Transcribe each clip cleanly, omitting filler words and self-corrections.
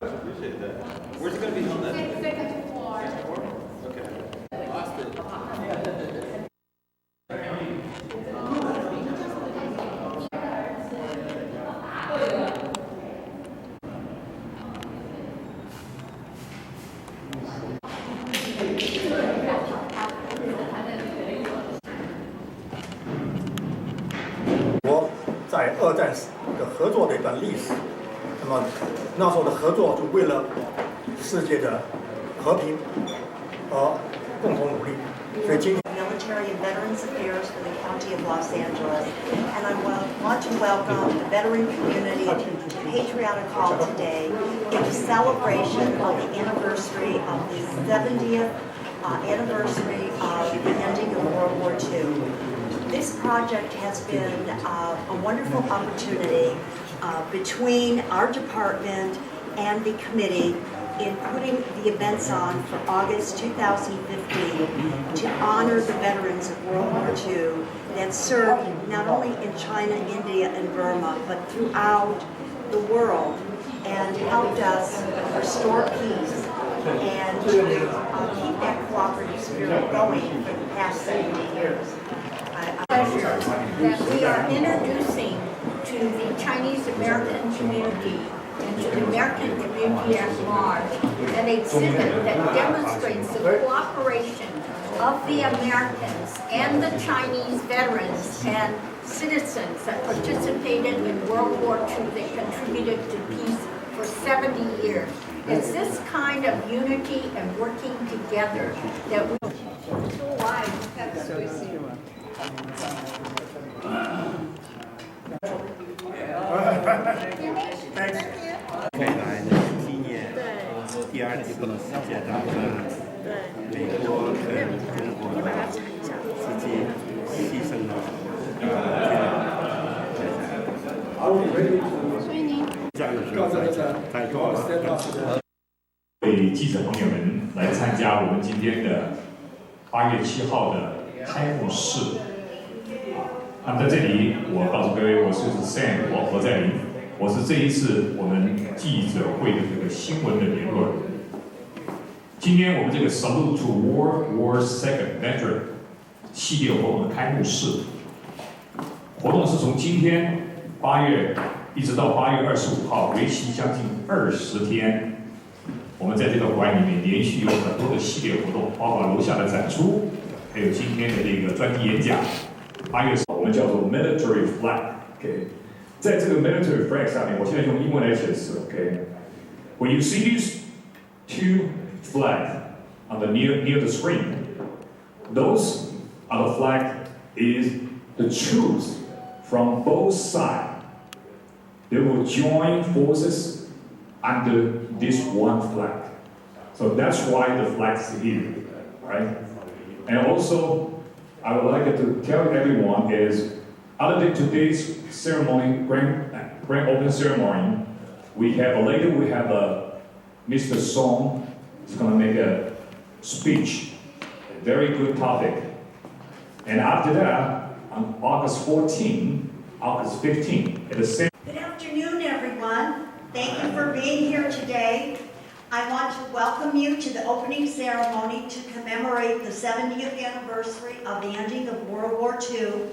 Appreciate that. Where's it going to be held at? Second floor. Okay. Austin.在二战的合作的一段历史，那么那时候的合作就为了世界的和平而共同努力。所以今天 Military and Veterans Affairs for the County of Los Angeles, and I want to welcome the veteran community to Patriotic Hall today in celebration of the anniversary of the 70th anniversary of the ending of World War II. This project has been a wonderful opportunity between our department and the committee in putting the events on for August 2015 to honor the veterans of World War II that served not only in China, India, and Burma, but throughout the world and helped us restore peace and keep that cooperative spirit going for the past 70 years. Pleasure that we are introducing to the Chinese American community and to the American community at large an exhibit that demonstrates the cooperation of the Americans and the Chinese veterans and citizens that participated in World War II that contributed to peace for 70 years. It's this kind of unity and working together that we...可以来纪念第二次世界大战，美国跟中国自己牺牲了军人。所以您加油在多少？各位记者朋友们来参加我们今天的8月7号的开幕式。那么在这里，我告诉各位，我是 Sam 何在林，我是这一次我们记者会的这个新闻的联络人。今天我们这个 Salute to World War II Veteran 系列活动的开幕式，活动是从今天8月一直到8月25号，为期将近20天。我们在这个馆里面连续有很多的系列活动，包括楼下的展出，还有今天的这个专题演讲。8月我们叫做 military flag，OK， 在这个 military flag 上面，我现在用英文来解释 ，OK。When you see these two flags on the near the screen, those are the flag is the troops from both sides. They will join forces under this one flag. So that's why the flag is here, right? And also, I would like to tell everyone is, other than today's ceremony, grand open ceremony, we have Mr. Song is going to make a speech, a very good topic. And after that, on August 14, August 15, at the same. Good afternoon, everyone. Thank you for being here today. I want to welcome you to the opening ceremony to commemorate the 70th anniversary of the ending of World War II.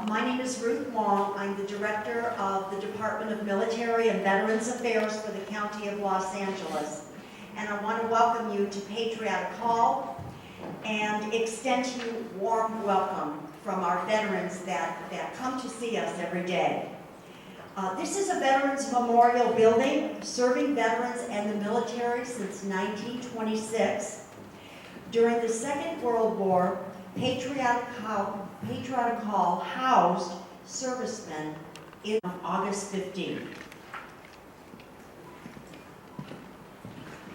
My name is Ruth Wong. I'm the Director of the Department of Military and Veterans Affairs for the County of Los Angeles. And I want to welcome you to Patriotic Hall and extend to you a warm welcome from our veterans that come to see us every day. This is a Veterans Memorial Building serving veterans and the military since 1926. During the Second World War, Patriotic Hall housed servicemen in August 15.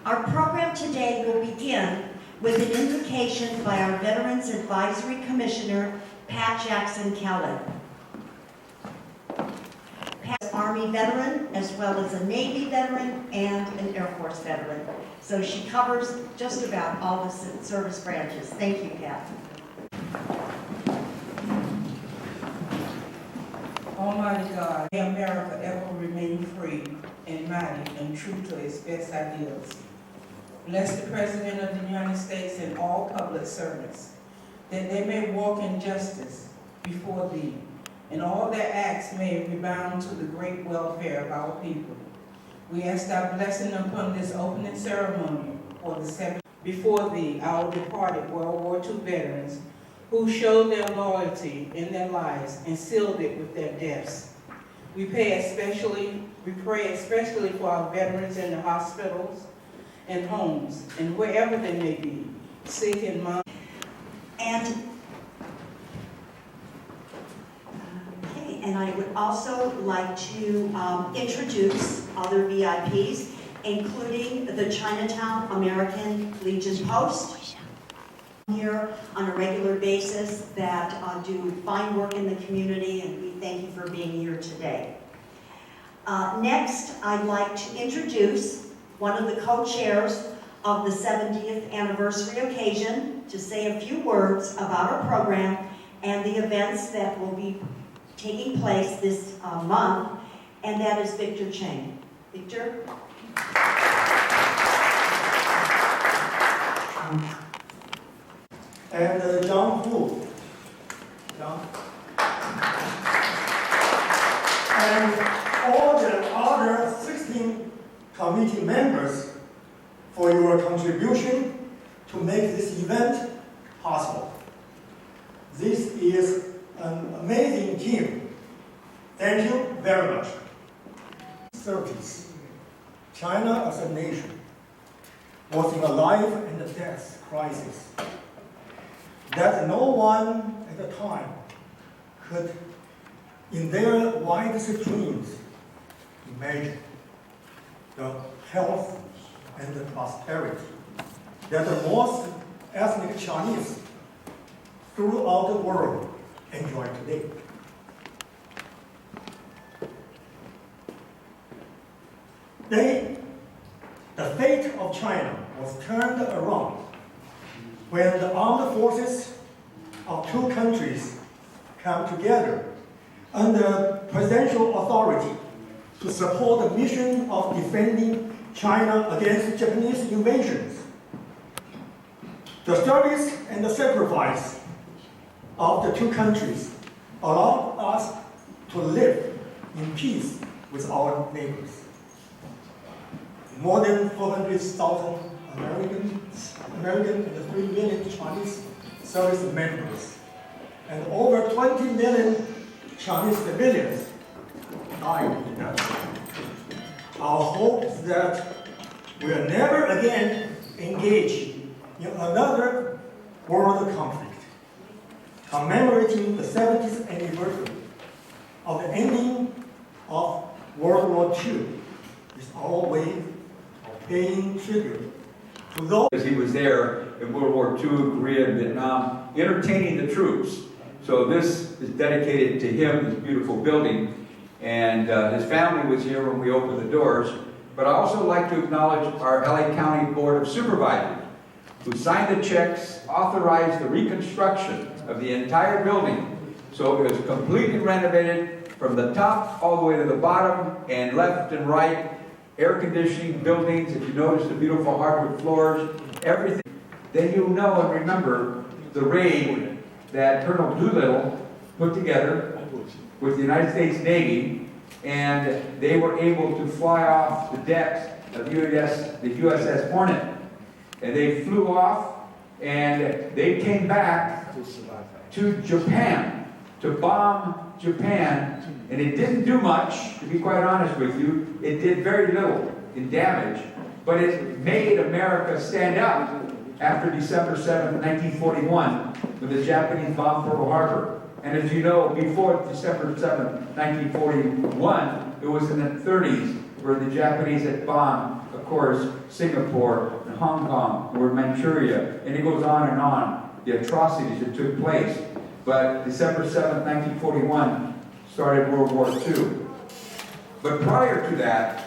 Our program today will begin with an invocation by our Veterans Advisory Commissioner, Pat Jackson-Kelly. Pat's Army veteran, as well as a Navy veteran and an Air Force veteran. So she covers just about all the service branches. Thank you, Pat. Almighty God, may America ever remain free and mighty and true to its best ideals. Bless the President of the United States and all public servants, that they may walk in justice before thee, and all their acts may rebound to the great welfare of our people. We ask thy blessing upon this opening ceremony for the 7th. Before thee, our departed World War II veterans, who showed their loyalty in their lives and sealed it with their deaths. We pray especially for our veterans in the hospitals and homes, and wherever they may be, sick and mind. And I would also like to introduce other VIPs, including the Chinatown American Legion Post, here on a regular basis that do fine work in the community, and we thank you for being here today. Next, I'd like to introduce one of the co-chairs of the 70th anniversary occasion to say a few words about our program and the events that will be taking place this month, and that is Victor Cheng. Victor? And John Hu. John. And all the other 16 committee members for your contribution to make this event possible. This is an amazing team. Thank you very much. 30s, China as a nation was in a life and death crisis that no one at the time could, in their wildest dreams, imagine the health and the prosperity that the most ethnic Chinese throughout the world enjoy today. The fate of China was turned around when the armed forces of two countries came together under presidential authority to support the mission of defending China against Japanese invasions. The service and the sacrifice of the two countries allowed us to live in peace with our neighbors. More than 400,000 Americans and 3 million Chinese service members, and over 20 million Chinese civilians died in that war. Our hope is that we will never again engage in another world conflict. Commemorating the 70th anniversary of the ending of World War II is our way of paying tribute to those. He was there in World War II, Korea, and Vietnam, entertaining the troops. So this is dedicated to him, this beautiful building. And his family was here when we opened the doors. But I also like to acknowledge our LA County Board of Supervisors, who signed the checks, authorized the reconstruction of the entire building. So it was completely renovated from the top all the way to the bottom, and left and right, air conditioning, buildings. If you notice the beautiful hardwood floors, everything. Then you know and remember the raid that Colonel Doolittle put together with the United States Navy, and they were able to fly off the decks of the USS Hornet. And they flew off, and they came back to Japan to bomb Japan, and it didn't do much, to be quite honest with you. It did very little in damage, but it made America stand up after December 7th, 1941, when the Japanese bombed Pearl Harbor. And as you know, before December 7th, 1941, it was in the 30s where the Japanese had bombed, of course, Singapore and Hong Kong, or Manchuria, and it goes on, the atrocities that took place. But December 7th, 1941 started World War II. But prior to that,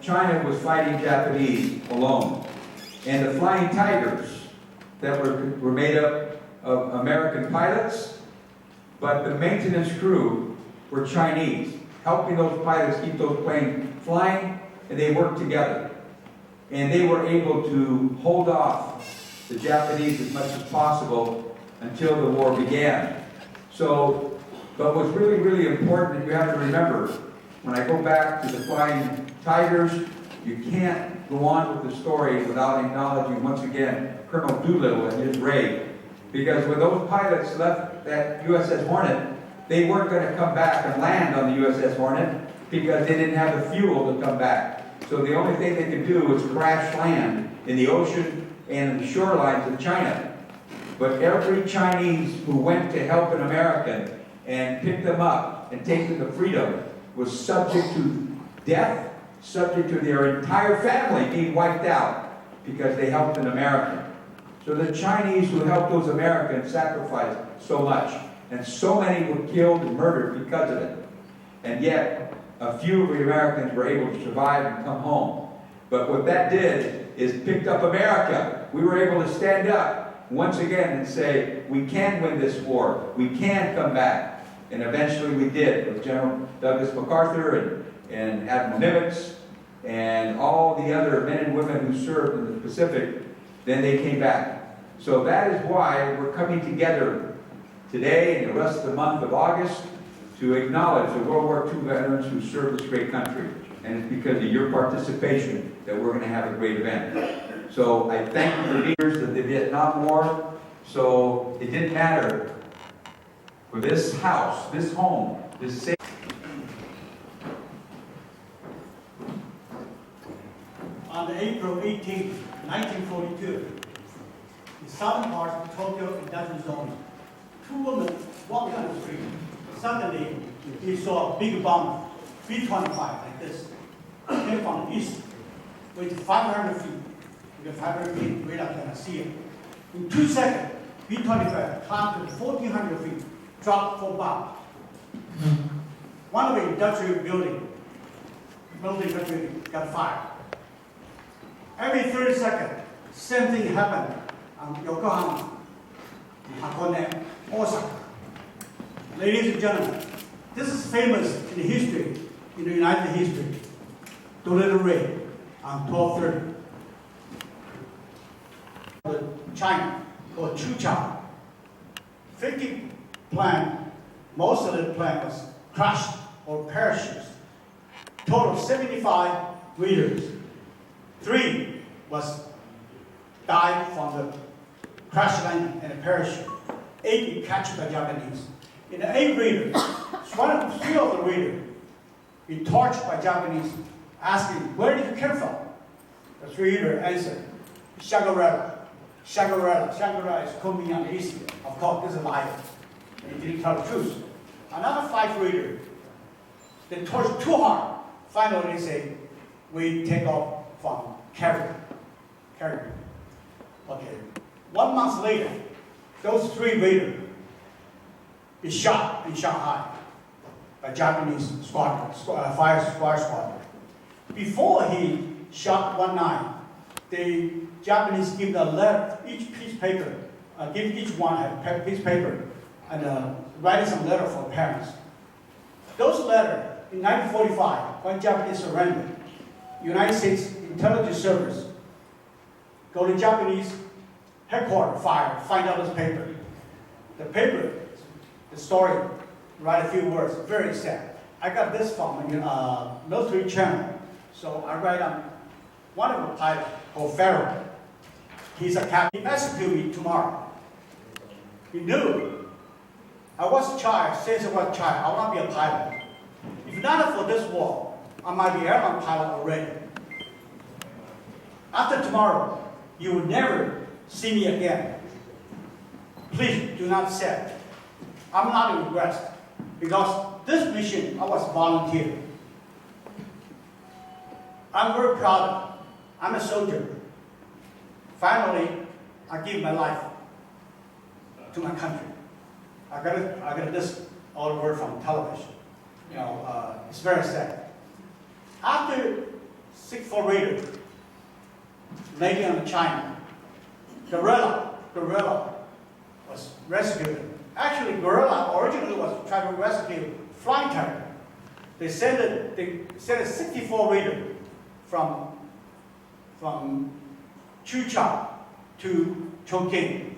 China was fighting Japanese alone. And the Flying Tigers that were made up of American pilots, but the maintenance crew were Chinese, helping those pilots keep those planes flying, and they worked together. And they were able to hold off the Japanese as much as possible until the war began. So, but what's really, really important that you have to remember, when I go back to the Flying Tigers, you can't go on with the story without acknowledging once again Colonel Doolittle and his raid. Because when those pilots left that USS Hornet, they weren't going to come back and land on the USS Hornet because they didn't have the fuel to come back. So the only thing they could do was crash land in the ocean and the shorelines of China. But every Chinese who went to help an American and pick them up and take them to freedom was subject to death, subject to their entire family being wiped out because they helped an American. So the Chinese who helped those Americans sacrificed so much, and so many were killed and murdered because of it. And yet, a few of the Americans were able to survive and come home. But what that did is picked up America. We were able to stand up once again and say, we can win this war. We can come back. And eventually we did with General Douglas MacArthur and Admiral Nimitz and all the other men and women who served in the Pacific. Then they came back. So that is why we're coming together today and the rest of the month of August to acknowledge the World War II veterans who served this great country. And it's because of your participation that we're going to have a great event. So I thank you for leaders of the Vietnam War. So it didn't matter for this house, this home, this safe. On April 18, 1942, in southern part of Tokyo Industrial Zone, two women walked on the street. Suddenly, they saw a big bomber, B-25, like this, came from the east, with 500 feet. With 500 feet, radar cannot see it. In 2 seconds, B-25 climbed to 1,400 feet, dropped 4 bombs. One of the industrial building got fired. Every 30 seconds, same thing happened on Yokohama, Hakone, Osaka. Ladies and gentlemen, this is famous in the history, in the United history. Doolittle Raid on 12/30. China, called Chuchao. 50 plane, most of the plane was crushed or parachutes. Total 75 readers. 3 was died from the crash landing and a parachute. 8 were captured by Japanese. In the 8 readers, 3 of the readers were tortured by Japanese, asking, where did you come from? The 3 readers answered, Shangri-La. Shangri-La is coming on the east. Of course, this is a lie. They didn't tell the truth. Another 5 readers, they tortured too hard. Finally, they say, we take off from Caribbean. Okay. 1 month later, those 3 readers were shot in Shanghai by Japanese fire squadron. Before he shot one night, the Japanese give the letter, each piece of paper, give each one a piece of paper, and write some letter for parents. Those letters, in 1945, when Japanese surrendered, United States Intelligence Service go to Japanese headquarters, find out this paper. The paper, the story, write a few words, very sad. I got this from a military channel, so I write on one of the pilots called Farrell. He's a captain. He executed me tomorrow. He knew I was a child, since I was a child, I want to be a pilot. If not for this war, I might be an airline pilot already. After tomorrow, you will never see me again. Please do not say. I'm not a regret, because this mission, I was volunteer. I'm very proud. I'm a soldier. Finally, I give my life to my country. I got this all the word from television. You know, it's very sad. After 6-4 Raider, landing on China, Guerrilla was rescued. Actually, Guerrilla originally was trying to rescue flying type. They sent 64 readers from Chucha to Chongqing.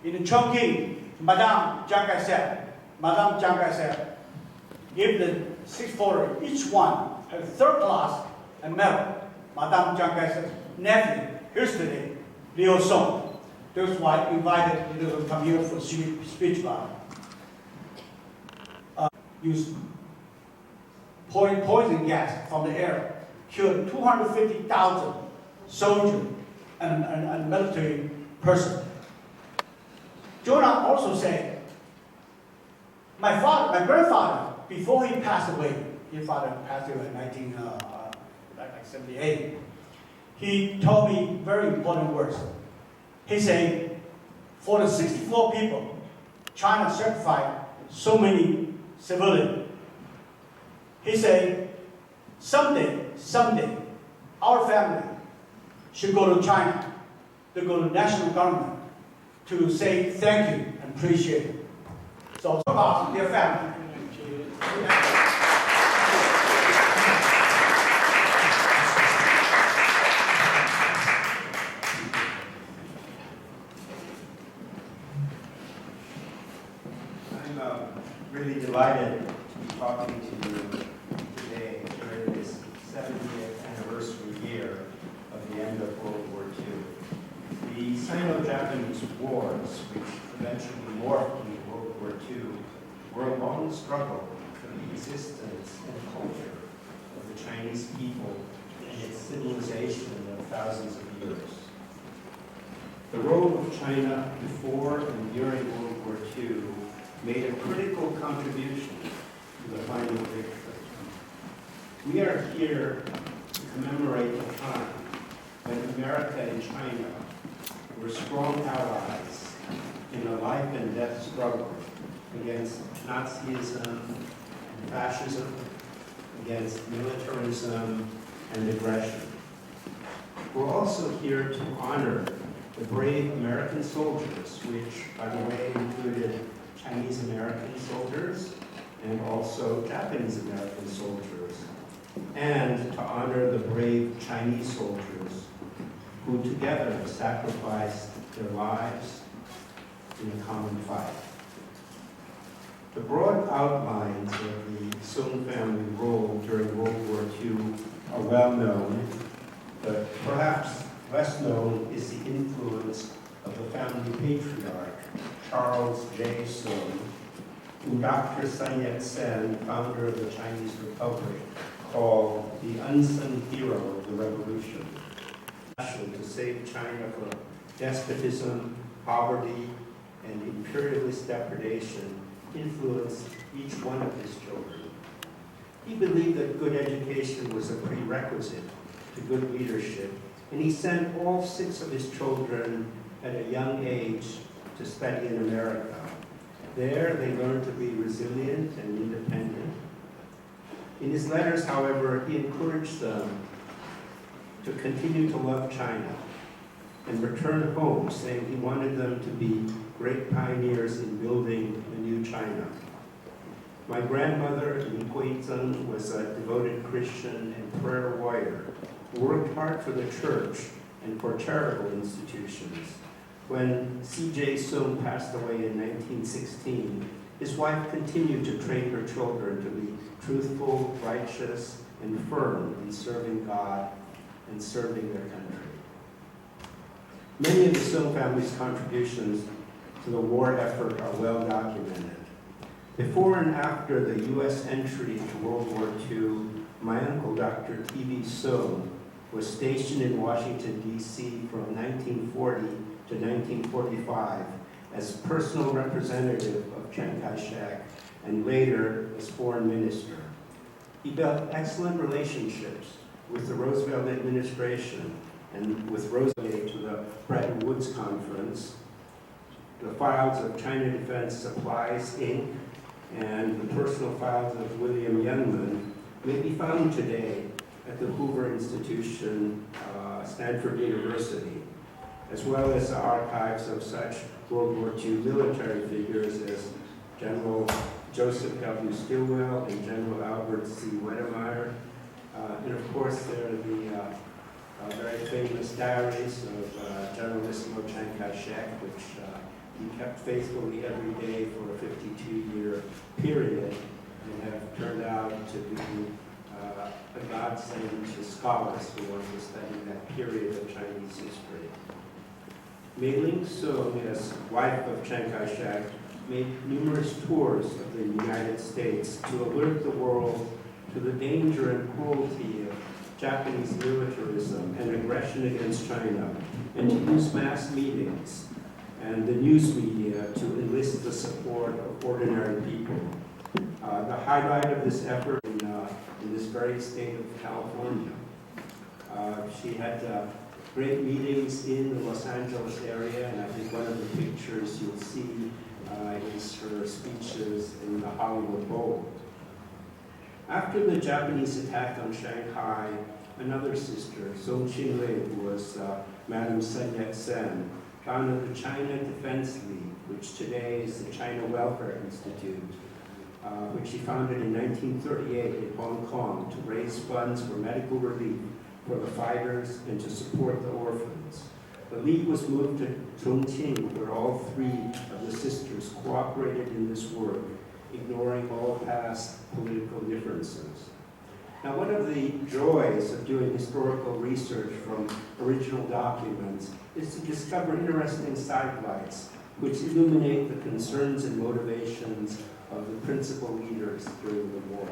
In Chongqing, Madame Chiang Kai-shek gave the 64, each one had third class and medal. Madame Chiang Kai-shek's nephew, yesterday, Liu Song. Those were invited to come here for speech bar. Used poison gas from the air, killed 250,000 soldiers and military personnel. Jonah also said, my grandfather, before he passed away, his father passed away in 1978, he told me very important words. He said, for the 64 people, China sacrificed so many civilians. He said, someday, our family should go to China, to go to national government, to say thank you and appreciate it. So about their family. I'm really delighted to be talking to you today during this 70th anniversary year of the end of World War II. The Sino-Japanese Wars, which eventually morphed into World War II, were a long struggle for the existence and culture of the Chinese people and its civilization of thousands of years. The role of China before and during World War II made a critical contribution to the final victory. We are here to commemorate a time when America and China were strong allies in a life and death struggle against Nazism and fascism, against militarism and aggression. We're also here to honor the brave American soldiers, which, by the way, included Chinese American soldiers and also Japanese American soldiers, and to honor the brave Chinese soldiers who together sacrificed their lives in a common fight. The broad outlines of the Soong family role during World War II are well known, but perhaps less known is the influence of the family patriarch, Charles J. Soong, who Dr. Sun Yat-sen, founder of the Chinese Republic, called the unsung hero of the revolution. To save China from despotism, poverty, and imperialist depredation influenced each one of his children. He believed that good education was a prerequisite to good leadership, and he sent all 6 of his children at a young age to study in America. There, they learned to be resilient and independent. In his letters, however, he encouraged them to continue to love China and return home, saying he wanted them to be great pioneers in building a new China. My grandmother, Li Guizheng, was a devoted Christian and prayer warrior who worked hard for the church and for charitable institutions. When C.J. Soong passed away in 1916, his wife continued to train her children to be truthful, righteous, and firm in serving God and serving their country. Many of the Soong family's contributions to the war effort are well documented. Before and after the U.S. entry into World War II, my uncle, Dr. T.V. Soong, was stationed in Washington, D.C. from 1940 to 1945 as personal representative of Chiang Kai-shek and later as foreign minister. He built excellent relationships with the Roosevelt administration and with Roosevelt to the Bretton Woods Conference. The files of China Defense Supplies, Inc. and the personal files of William Youngman may be found today at the Hoover Institution, Stanford University, as well as the archives of such World War II military figures as General Joseph W. Stilwell and General Albert C. Wedemeyer. And of course, there are the very famous diaries of Generalissimo Chiang Kai-shek, which he kept faithfully every day for a 52-year period and have turned out to be a godsend to scholars who want to study that period of Chinese history. Mei Ling Sung, as wife of Chiang Kai-shek, made numerous tours of the United States to alert the world to the danger and cruelty of Japanese militarism and aggression against China, and to use mass meetings and the news media to enlist the support of ordinary people. The highlight of this effort in this very state of California. She had great meetings in the Los Angeles area, and I think one of the pictures you'll see is her speeches in the Hollywood Bowl. After the Japanese attack on Shanghai, another sister, Song Qinglei, who was Madam Sun Yat-sen, founded the China Defense League, which today is the China Welfare Institute, which she founded in 1938 in Hong Kong to raise funds for medical relief for the fighters and to support the orphans. The League was moved to Chongqing, where all three of the sisters cooperated in this work, ignoring all past political differences. Now, one of the joys of doing historical research from original documents is to discover interesting sidelights which illuminate the concerns and motivations of the principal leaders during the war.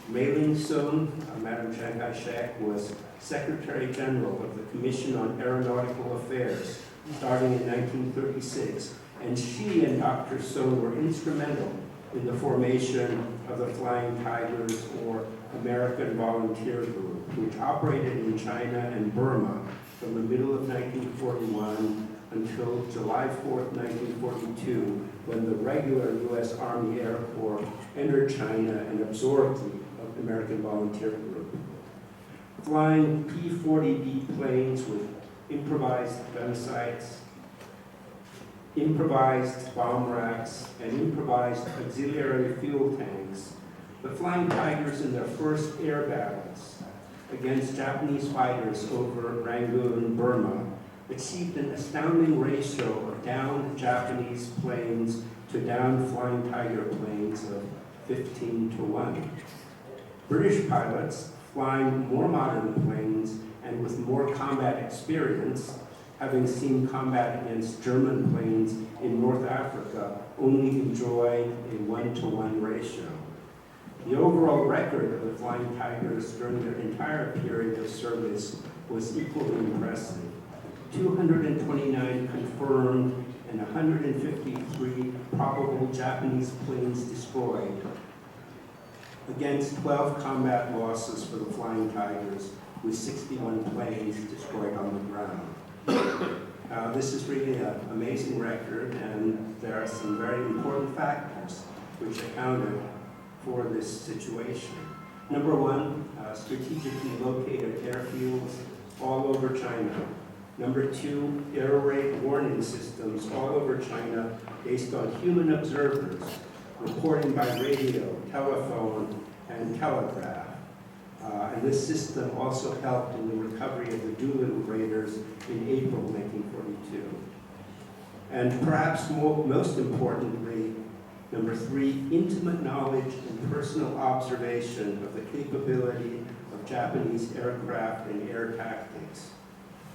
Mei Ling Sung, Madam Chiang Kai-shek, was Secretary General of the Commission on Aeronautical Affairs starting in 1936, and she and Dr. Sung were instrumental in the formation of the Flying Tigers, or American Volunteer Group, which operated in China and Burma from the middle of 1941 until July 4th, 1942, when the regular U.S. Army Air Corps entered China and absorbed the American Volunteer Group. Flying P-40B planes with improvised gun sights, improvised bomb racks, and improvised auxiliary fuel tanks, the Flying Tigers in their first air battles against Japanese fighters over Rangoon, Burma, achieved an astounding ratio of downed Japanese planes to downed Flying Tiger planes of 15-1. British pilots, flying more modern planes and with more combat experience, having seen combat against German planes in North Africa, only enjoy a 1-to-1 ratio. The overall record of the Flying Tigers during their entire period of service was equally impressive. 229 confirmed and 153 probable Japanese planes destroyed, against 12 combat losses for the Flying Tigers, with 61 planes destroyed on the ground. This is really an amazing record, and there are some very important factors which accounted for this situation. Number one, strategically located airfields all over China. Number two, air raid warning systems all over China based on human observers, reporting by radio, telephone, and telegraph. And this system also helped in the recovery of the Doolittle raiders in April 1942. And perhaps most importantly, number three, intimate knowledge and personal observation of the capability of Japanese aircraft and air tactics.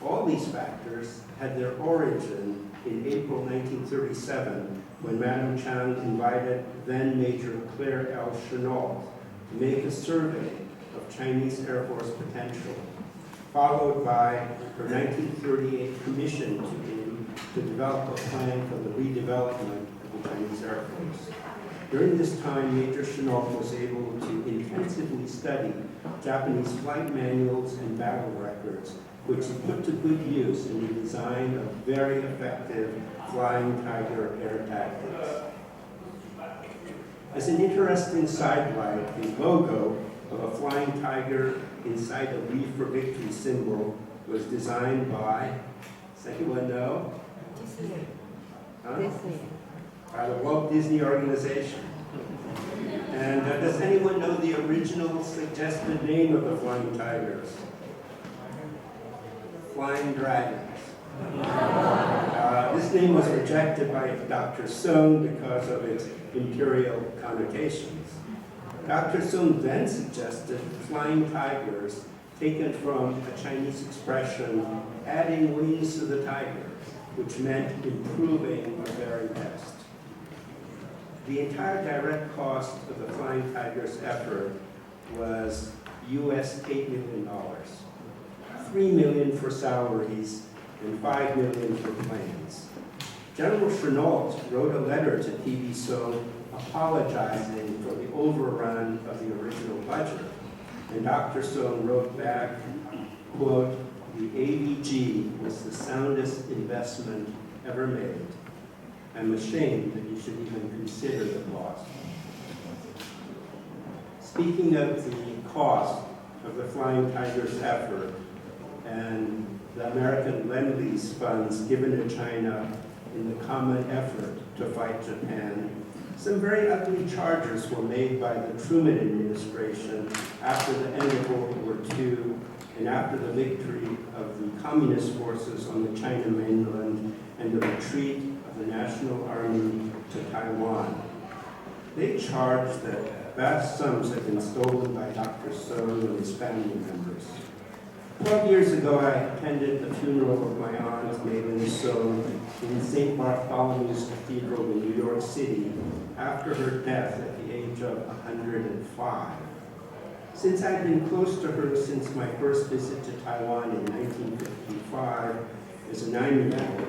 All these factors had their origin in April 1937, when Madame Chiang invited then Major Claire L. Chennault to make a survey of Chinese Air Force potential, followed by her 1938 commission to him to develop a plan for the redevelopment of the Chinese Air Force. During this time, Major Chennault was able to intensively study Japanese flight manuals and battle records, which he put to good use in the design of very effective Flying Tiger air tactics. As an interesting sidelight, the logo of a Flying Tiger inside a Leave for Victory symbol was designed by, does anyone know? Disney. Huh? Disney. By the Walt Disney Organization. And does anyone know the original suggested name of the Flying Tigers? Flying Dragons. This name was rejected by Dr. Soong because of its imperial connotations. Dr. Soong then suggested Flying Tigers, taken from a Chinese expression, adding wings to the tiger, which meant improving our very best. The entire direct cost of the Flying Tigers effort was US $8 million. $3 million for salaries and $5 million for planes. General Chenault wrote a letter to TV Soong apologizing for the overrun of the original budget. And Dr. Soong wrote back, quote, "The AVG was the soundest investment ever made. I'm ashamed that you should even consider the cost." Speaking of the cost of the Flying Tigers effort and the American Lend-Lease funds given to China in the common effort to fight Japan, some very ugly charges were made by the Truman administration after the end of World War II and after the victory of the communist forces on the China mainland and the retreat of the National Army to Taiwan. They charged that vast sums had been stolen by Dr. Soong and his family members. 12 years ago, I attended the funeral of my aunt, Maylin Soong, in St. Bartholomew's Cathedral in New York City after her death at the age of 105. Since I'd been close to her since my first visit to Taiwan in 1955 as a 9-year-old,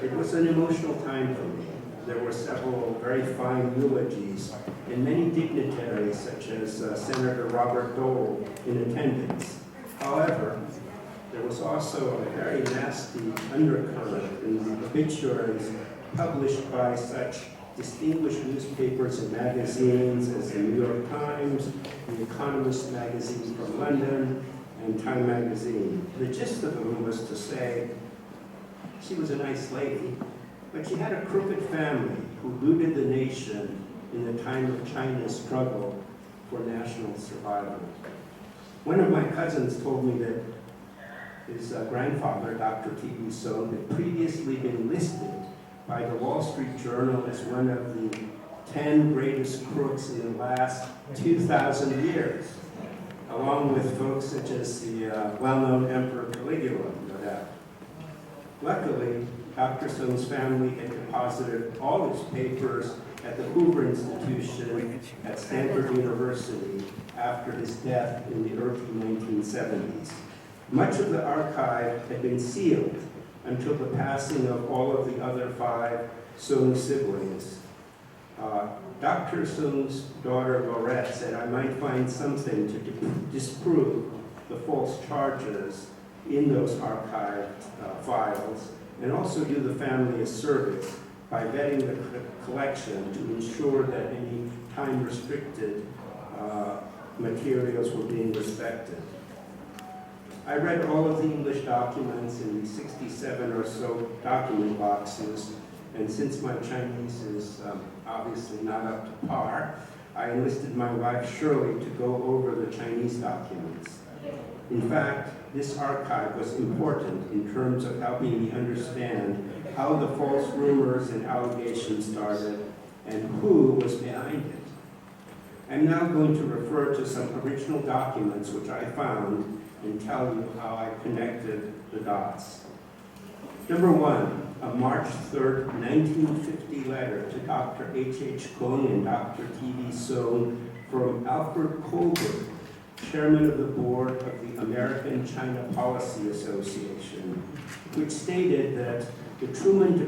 it was an emotional time for me. There were several very fine eulogies and many dignitaries, such as Senator Robert Dole, in attendance. However, there was also a very nasty undercurrent in the obituaries published by such distinguished newspapers and magazines as the New York Times, The Economist magazine from London, and Time magazine. The gist of them was to say she was a nice lady, but she had a crooked family who looted the nation in the time of China's struggle for national survival. One of my cousins told me that his grandfather, Dr. T.B. Soong, had previously been listed by the Wall Street Journal as one of the 10 greatest crooks in the last 2,000 years, along with folks such as the well-known Emperor Caligula, no doubt. Luckily, Dr. Soong's family had deposited all his papers at the Hoover Institution at Stanford University after his death in the early 1970s. Much of the archive had been sealed until the passing of all of the other 5 Soong siblings. Dr. Soong's daughter, Laurette, said I might find something to disprove the false charges in those archived files, and also do the family a service by vetting the collection to ensure that any time-restricted materials were being respected. I read all of the English documents in the 67 or so document boxes, and since my Chinese is obviously not up to par, I enlisted my wife Shirley to go over the Chinese documents. In fact, this archive was important in terms of helping me understand how the false rumors and allegations started and who was behind it. I'm now going to refer to some original documents which I found and tell you how I connected the dots. Number 1, a March 3rd, 1950 letter to Dr. H.H. Kung and Dr. T.V. Soong from Alfred Kohlberg, chairman of the board of the American China Policy Association, which stated that the Truman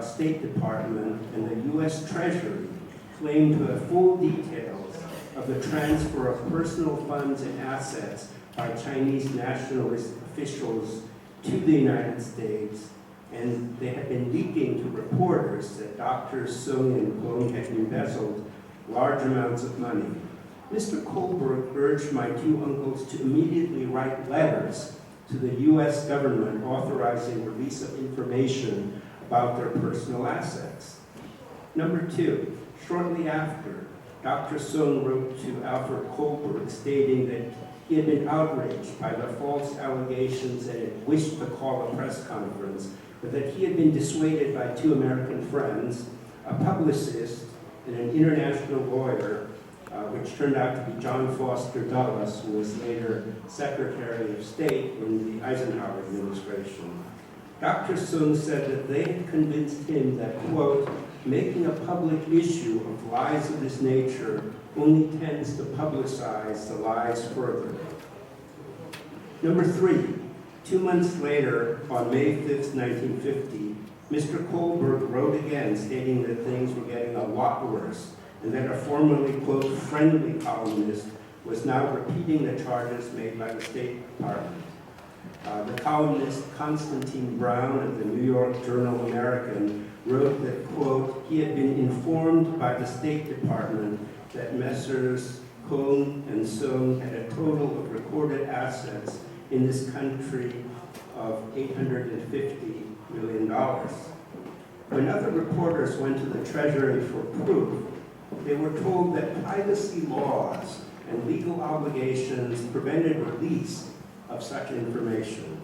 State Department and the U.S. Treasury claimed to have full details of the transfer of personal funds and assets by Chinese nationalist officials to the United States, and they had been leaking to reporters that Drs. Soong and Kung had embezzled large amounts of money. Mr. Kohlberg urged my 2 uncles to immediately write letters to the U.S. government authorizing release of information about their personal assets. Number 2, shortly after, Dr. Soong wrote to Alfred Kohlberg stating that he had been outraged by the false allegations and had wished to call a press conference, but that he had been dissuaded by two American friends, a publicist and an international lawyer, which turned out to be John Foster Dulles, who was later Secretary of State in the Eisenhower administration. Dr. Soong said that they had convinced him that, quote, making a public issue of lies of this nature only tends to publicize the lies further. Number 3, 2 months later, on May 5th, 1950, Mr. Kohlberg wrote again stating that things were getting a lot worse and that a formerly, quote, friendly columnist was now repeating the charges made by the State Department. The columnist Constantine Brown of the New York Journal-American wrote that, quote, he had been informed by the State Department that Messrs. Kong and Soong had a total of recorded assets in this country of $850 million. When other reporters went to the Treasury for proof, they were told that privacy laws and legal obligations prevented release of such information.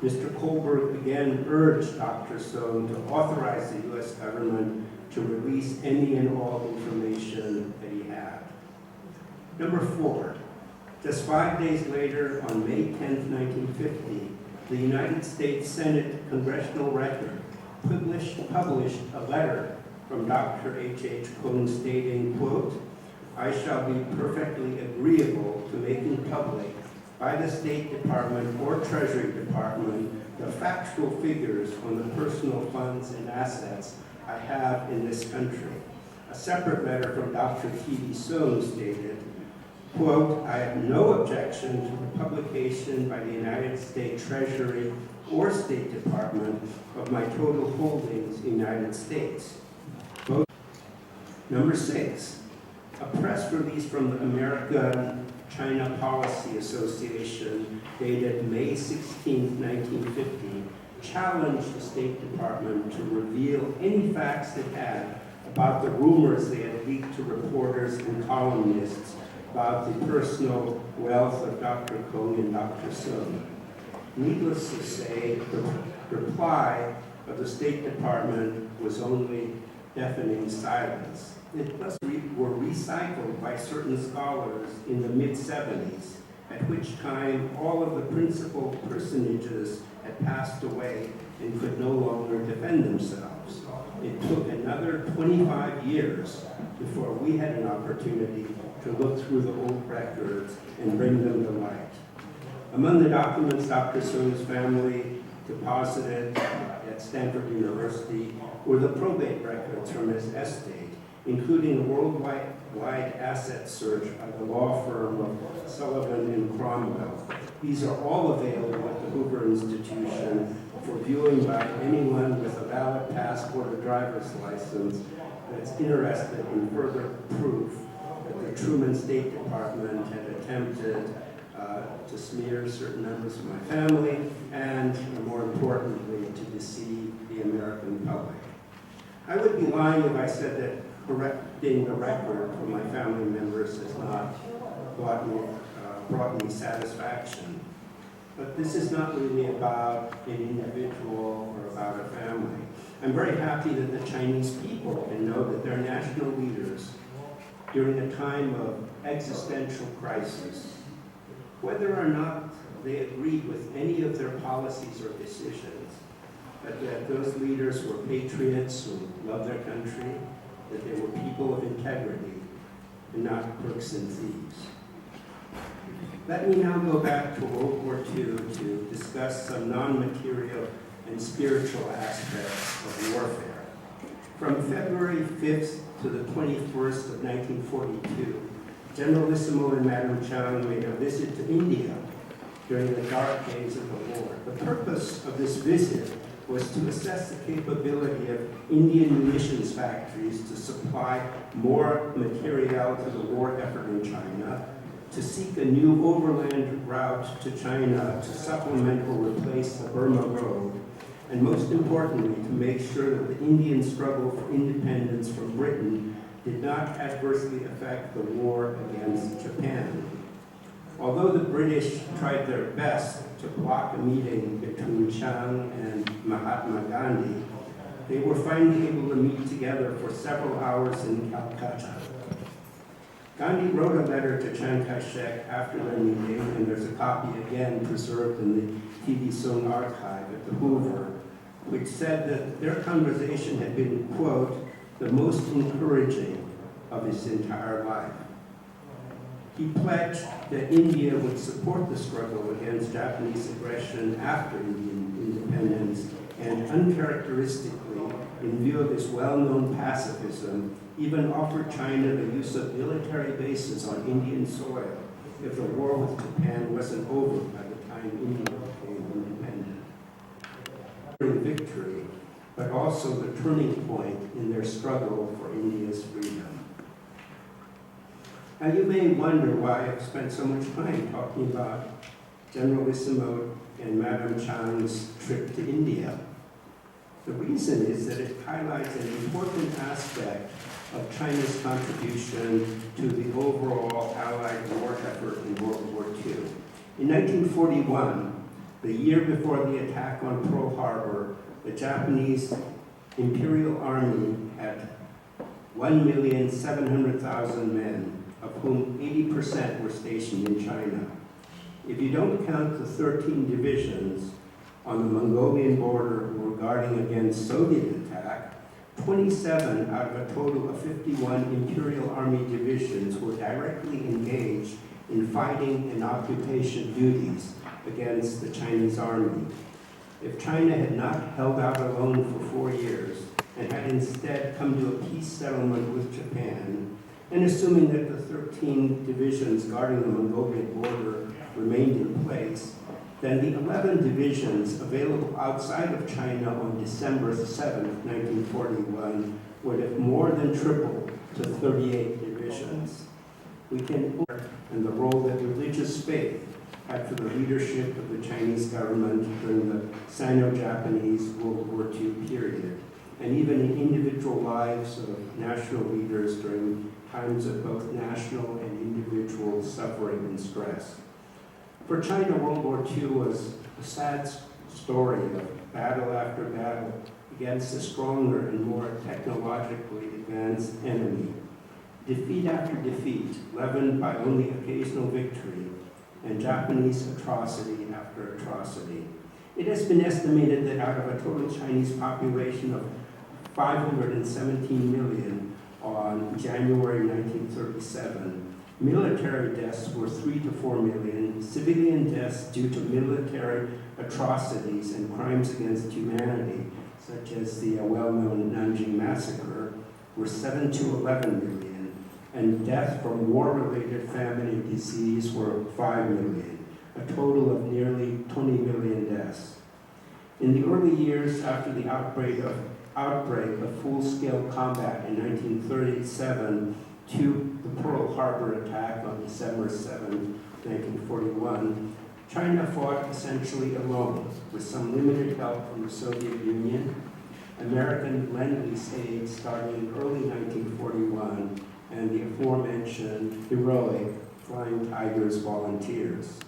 Mr. Kohlberg again urged Dr. Soong to authorize the U.S. government to release any and all information that he had. Number 4, just 5 days later, on May 10, 1950, the United States Senate Congressional Record published a letter from Dr. H.H. Kong stating, quote, I shall be perfectly agreeable to making public by the State Department or Treasury Department the factual figures on the personal funds and assets I have in this country. A separate letter from Dr. T.D. Soong stated, quote, I have no objection to the publication by the United States Treasury or State Department of my total holdings in the United States. Both. Number 6, a press release from the American China Policy Association dated May 16, 1950, challenged the State Department to reveal any facts it had about the rumors they had leaked to reporters and columnists about the personal wealth of Dr. Kong and Dr. Soong. Needless to say, the reply of the State Department was only deafening silence. It were recycled by certain scholars in the mid-70s, at which time all of the principal personages had passed away and could no longer defend themselves. It took another 25 years before we had an opportunity to look through the old records and bring them to light. Among the documents Dr. Soong's family deposited at Stanford University were the probate records from his estate, including a worldwide asset search by the law firm of Sullivan and Cromwell. These are all available at the Hoover Institution for viewing by anyone with a valid passport or driver's license that's interested in further proof that the Truman State Department had attempted to smear certain members of my family and, more importantly, to deceive the American public. I would be lying if I said that correcting the record for my family members has not brought me satisfaction. But this is not really about an individual or about a family. I'm very happy that the Chinese people can know that their national leaders, during a time of existential crisis, whether or not they agreed with any of their policies or decisions, that those leaders were patriots who loved their country, that they were people of integrity and not crooks and thieves. Let me now go back to World War II to discuss some non-material and spiritual aspects of warfare. From February 5th to the 21st of 1942, Generalissimo and Madame Chang made a visit to India during the dark days of the war. The purpose of this visit was to assess the capability of Indian munitions factories to supply more material to the war effort in China, to seek a new overland route to China to supplement or replace the Burma Road, and most importantly, to make sure that the Indian struggle for independence from Britain did not adversely affect the war against Japan. Although the British tried their best to block a meeting between Chiang and Mahatma Gandhi, they were finally able to meet together for several hours in Calcutta. Gandhi wrote a letter to Chiang Kai-shek after their meeting, and there's a copy again preserved in the TV Sung archive at the Hoover, which said that their conversation had been, quote, the most encouraging of his entire life. He pledged that India would support the struggle against Japanese aggression after Indian independence, and uncharacteristically, in view of his well-known pacifism, even offered China the use of military bases on Indian soil if the war with Japan wasn't over by the time India became independent. Victory, but also the turning point in their struggle for India's freedom. Now you may wonder why I've spent so much time talking about Generalissimo and Madame Chiang's trip to India. The reason is that it highlights an important aspect of China's contribution to the overall Allied war effort in World War II. In 1941, the year before the attack on Pearl Harbor, the Japanese Imperial Army had 1,700,000 men, of whom 80% were stationed in China. If you don't count the 13 divisions on the Mongolian border who were guarding against Soviet attack, 27 out of a total of 51 Imperial Army divisions were directly engaged in fighting and occupation duties against the Chinese army. If China had not held out alone for 4 years and had instead come to a peace settlement with Japan, and assuming that the 13 divisions guarding the Mongolian border remained in place, then the 11 divisions available outside of China on December 7, 1941, would have more than tripled to 38 divisions. We can and the role that religious faith had for the leadership of the Chinese government during the Sino-Japanese World War II period, and even in individual lives of national leaders during times of both national and individual suffering and stress. For China, World War II was a sad story of battle after battle against a stronger and more technologically advanced enemy. Defeat after defeat, leavened by only occasional victory, and Japanese atrocity after atrocity. It has been estimated that out of a total Chinese population of 517 million on January 1937, military deaths were 3 to 4 million, civilian deaths due to military atrocities and crimes against humanity, such as the well-known Nanjing Massacre, were 7 to 11 million, and deaths from war-related famine and disease were 5 million, a total of nearly 20 million deaths. In the early years after the outbreak of full-scale combat in 1937 to the Pearl Harbor attack on December 7, 1941, China fought essentially alone, with some limited help from the Soviet Union, American Lend-Lease aid starting in early 1941, and the aforementioned heroic Flying Tigers volunteers.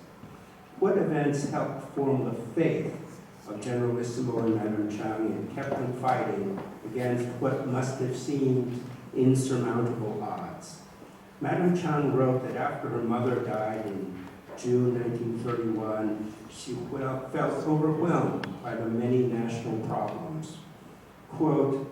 What events helped form the faith of Generalissimo and Madame Chiang and kept them fighting against what must have seemed insurmountable odds? Madame Chiang wrote that after her mother died in June 1931, she felt overwhelmed by the many national problems. Quote,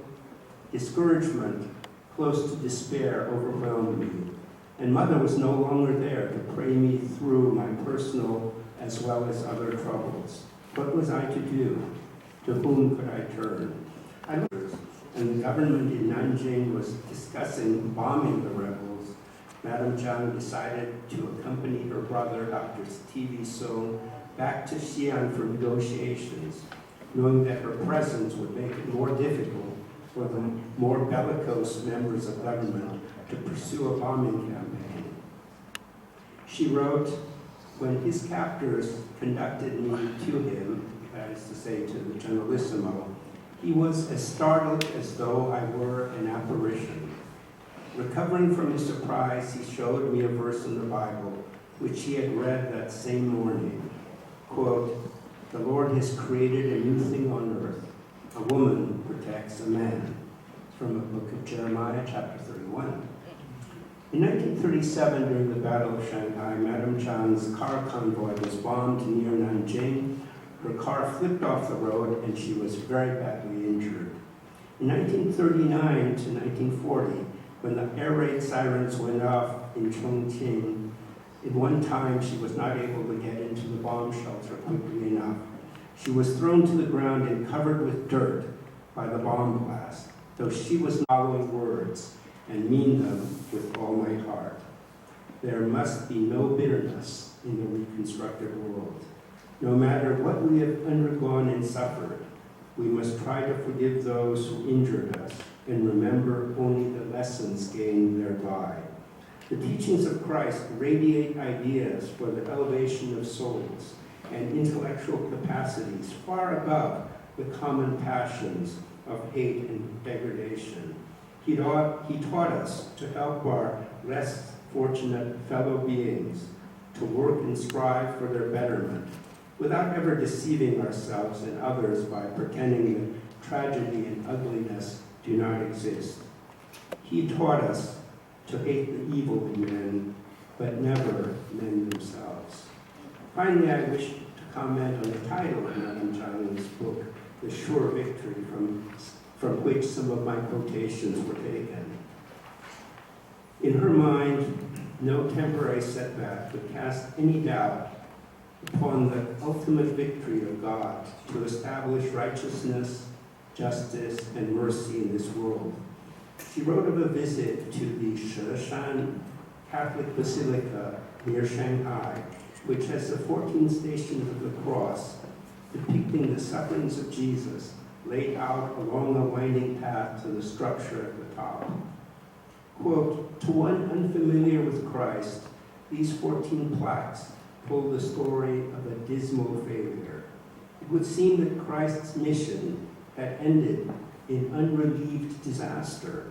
discouragement close to despair overwhelmed me, and Mother was no longer there to pray me through my personal as well as other troubles. What was I to do? To whom could I turn? And the government in Nanjing was discussing bombing the rebels. Madame Chiang decided to accompany her brother, Dr. TV Sung, back to Xi'an for negotiations, knowing that her presence would make it more difficult for the more bellicose members of government to pursue a bombing campaign. She wrote, when his captors conducted me to him, that is to say to the Generalissimo, he was as startled as though I were an apparition. Recovering from his surprise, he showed me a verse in the Bible, which he had read that same morning. Quote, "The Lord has created a new thing on earth. A woman protects a man." From the book of Jeremiah, chapter 31. In 1937, during the Battle of Shanghai, Madame Chan's car convoy was bombed near Nanjing. Her car flipped off the road and she was very badly injured. In 1939 to 1940, when the air raid sirens went off in Chongqing, at one time she was not able to get into the bomb shelter quickly enough. She was thrown to the ground and covered with dirt by the bomb blast, though she was following words and mean them with all my heart. There must be no bitterness in the reconstructed world. No matter what we have undergone and suffered, we must try to forgive those who injured us and remember only the lessons gained thereby. The teachings of Christ radiate ideas for the elevation of souls and intellectual capacities far above the common passions of hate and degradation. He taught us to help our less fortunate fellow beings to work and strive for their betterment without ever deceiving ourselves and others by pretending that tragedy and ugliness do not exist. He taught us to hate the evil in men, but never men themselves. Finally, I wish to comment on the title of Madame Chan's book, The Sure Victory, from which some of my quotations were taken. In her mind, no temporary setback could cast any doubt upon the ultimate victory of God to establish righteousness, justice, and mercy in this world. She wrote of a visit to the Sheshan Catholic Basilica near Shanghai, which has the 14 stations of the cross depicting the sufferings of Jesus laid out along a winding path to the structure at the top. Quote, "To one unfamiliar with Christ, these 14 plaques told the story of a dismal failure. It would seem that Christ's mission had ended in unrelieved disaster.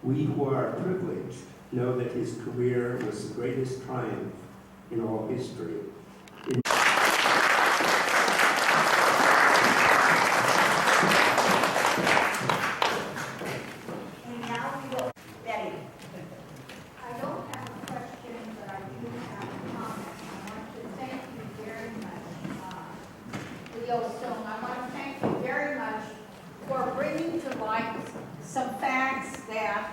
We who are privileged know that his career was the greatest triumph in all history." And now we will, Betty. I don't have a question, but I do have a comment. I want to thank you very much, Leo Stone. I want to thank you very much for bringing to light some facts that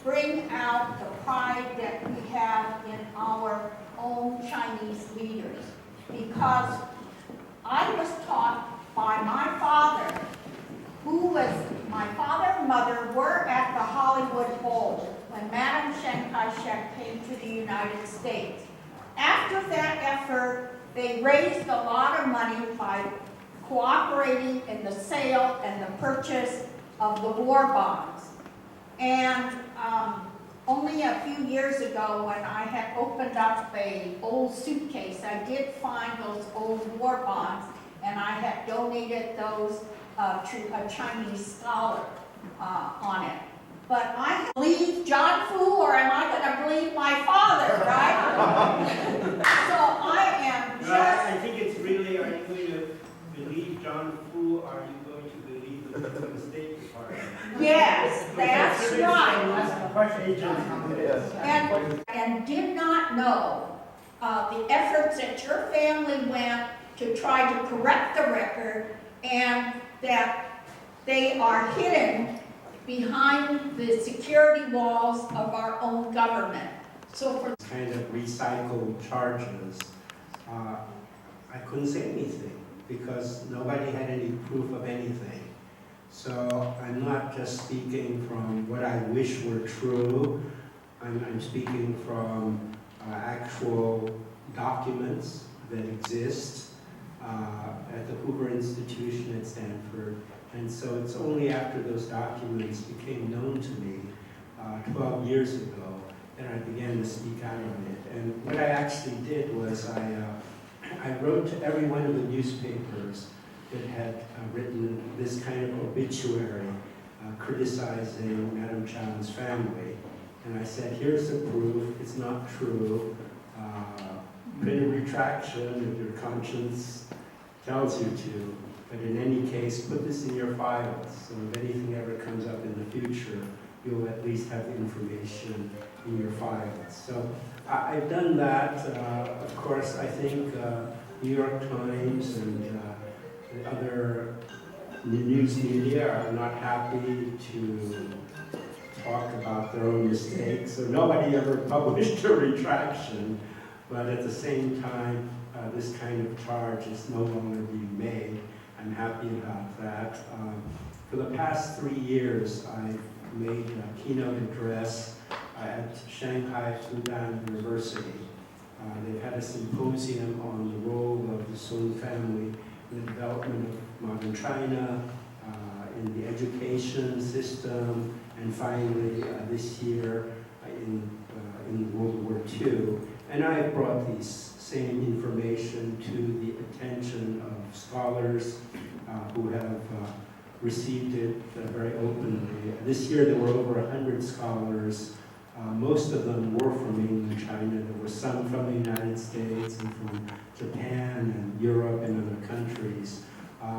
bring out the pride that we have in our own Chinese leaders. Because I was taught by my father, my father and mother were at the Hollywood Bowl when Madame Chiang Kai-shek came to the United States. After that effort, they raised a lot of money by cooperating in the sale and the purchase of the war bonds. And only a few years ago, when I had opened up an old suitcase, I did find those old war bonds, and I had donated those to a Chinese scholar on it. But I believe John Fu, or am I going to believe my father, right? So I am just... I think it's really, are you going to believe John Fu, or are you going to believe the State Department? Yes, that's right. That's the question. And did not know the efforts that your family went to try to correct the record, and that they are hidden behind the security walls of our own government. So for kind of recycled charges, I couldn't say anything because nobody had any proof of anything. So I'm not just speaking from what I wish were true. I'm speaking from actual documents that exist at the Hoover Institution at Stanford. And so it's only after those documents became known to me 12 years ago that I began to speak out on it. And what I actually did was I wrote to every one of the newspapers that had written this kind of obituary criticizing Madam Chan's family. And I said, here's the proof, it's not true. Put a retraction if your conscience tells you to. But in any case, put this in your files, so if anything ever comes up in the future, you'll at least have the information in your files. So I've done that. Of course, I think New York Times and the other news media are not happy to talk about their own mistakes, so nobody ever published a retraction. But at the same time, this kind of charge is no longer being made. I'm happy about that. For the past 3 years, I've made a keynote address at Shanghai Fudan University. They've had a symposium on the role of the Song family in the development of modern China, in the education system, and finally this year in World War II. And I have brought these same information to the attention of scholars who have received it very openly. This year there were over 100 scholars. Most of them were from mainland China. There were some from the United States and from Japan and Europe and other countries.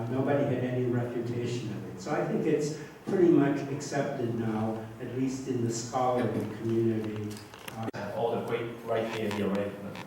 Nobody had any refutation of it. So I think it's pretty much accepted now, at least in the scholarly community. All the great right here in the arrangement.